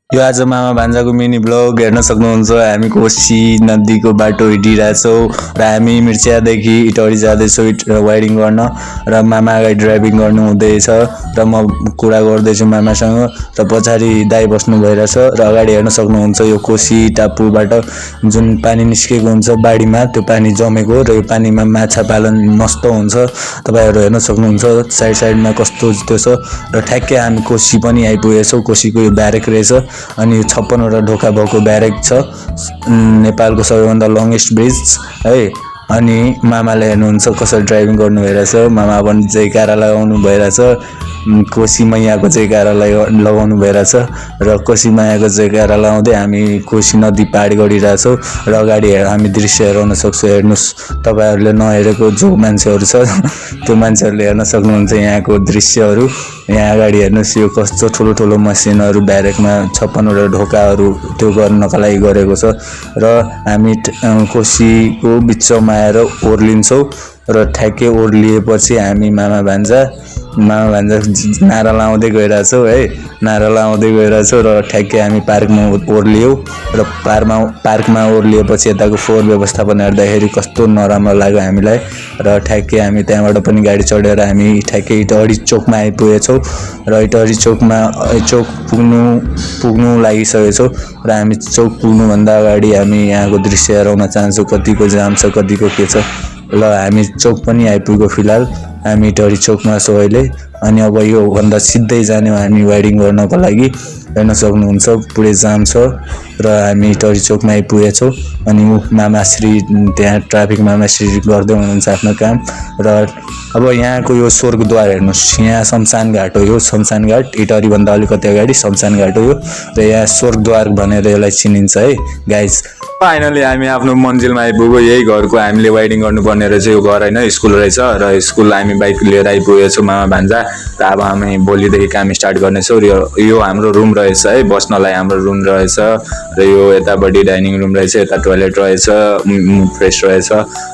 यो आज मामा भान्जाको मिनी ब्लग हेर्न सक्नुहुन्छ। हामी कोशी नदीको बाटो हिँडिरहेछौँ र हामी मिर्चियादेखि इटहरी जाँदैछौँ वाइडिङ गर्न र मामा अगाडि ड्राइभिङ गर्नु हुँदैछ र म कुरा गर्दैछु मामासँग र पछाडि दाइ बस्नु भइरहेछ र अगाडि हेर्न सक्नुहुन्छ यो कोशी टापुबाट जुन पानी निस्केको हुन्छ बाढीमा त्यो पानी जमेको र यो पानीमा माछा पालन मस्त हुन्छ। तपाईहरु हेर्न सक्नुहुन्छ साइड साइडमा कस्तो त्यो छ र ठ्याक्कै हामी कोशी पनि आइपुगेछौँ। कोशीको यो ब्यारेक रहेछ अनि 56 वटा ढोका भएको ब्यारेक छ, नेपालको सबैभन्दा लङ्गेस्ट ब्रिज है। अनि मामाले हेर्नुहुन्छ कसरी ड्राइभिङ गर्नु भइरहेछ। मामा पनि जयकारा लगाउनु भइरहेछ, कोशी मैयाको जयकारा लगाउनु भइरहेछ र कोशी मैयाको जयकारा लगाउँदै हामी कोशी नदी पार गरिरहेछौँ र अगाडि हामी दृश्य हेराउन सक्छौँ। हेर्नुस्, तपाईहरुले नहेरेको जो मान्छेहरु छ त्यो मान्छेहरुले हेर्न सक्नुहुन्छ यहाँको दृश्यहरु। यहाँ अगाडि हेर्नुस्, यो कस्तो ठुलो ठुलो मसिनहरु ब्यारेकमा 56 वटा ढोकाहरु त्यो गर्नका लागि गरेको छ र हामी कोशीको बिचमा आएर ओर्लिन्छौँ र ठ्याक्कै ओर्लिएपछि हामी मामा भान्जा नारा लाउँदै गइरहेछौँ है। नारा लाउँदै गइरहेछौँ र ठ्याक्कै हामी पार्कमा ओर्लियौँ र पार्कमा ओर्लिएपछि यताको फोहोर व्यवस्थापन हेर्दाखेरि कस्तो नराम्रो लाग्यो हामीलाई र ठ्याक्कै हामी त्यहाँबाट पनि गाडी चढेर हामी ठ्याक्कै इटहरी चोकमा आइपुगेछौँ र इटहरी चोकमा चोक पुग्नु लागिसकेछौँ र हामी चोक पुग्नुभन्दा अगाडि हामी यहाँको दृश्य हेराउन चाहन्छौँ कतिको जाम छ कतिको के छ। ल हामी चोक पनि आइपुग्यो। फिलहाल हामी इटहरी चोकमा छौँ अहिले अनि अब यो भन्दा सिधै जाने हामी वाइडिङ गर्नको लागि। हेर्न सक्नुहुन्छ पुरै जाम छ र हामी इटहरी चोकमा आइपुगेछौँ अनि मामाश्री त्यहाँ ट्राफिक मामाश्री गर्दै हुनुहुन्छ आफ्नो काम। र अब यहाँको यो स्वर्गद्वार हेर्नुस्, यहाँ शमशान घाट हो। यो शमशान घाट इटहरी भन्दा अलिकति अगाडि शमशान घाट हो यो र यहाँ स्वर्गद्वार भनेर यसलाई चिनिन्छ है गाइज। फाइनली हामी आफ्नो मन्जिलमा आइपुग्यो। यही घरको हामीले वाइडिङ गर्नुपर्ने रहेछ। यो घर होइन, स्कुल रहेछ र स्कुल हामी बाइक लिएर आइपुगेछौँ मामा भान्जा र अब हामी भोलिदेखि काम स्टार्ट गर्नेछौँ। यो हाम्रो रुम रहेछ है, बस्नलाई हाम्रो रुम रहेछ र यो यतापट्टि डाइनिङ रुम रहेछ, यता टोयलेट रहेछ, फ्रेस रहेछ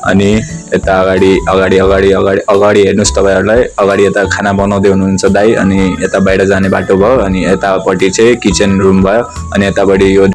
अनि यता अगाडि हेर्नुहोस् तपाईहरुलाई। अगाडि यता खाना बनाउँदै हुनुहुन्छ दाइ अनि यता बाहिर जाने बाटो भयो अनि यतापट्टि चाहिँ किचन रुम भयो अनि यतापट्टि यो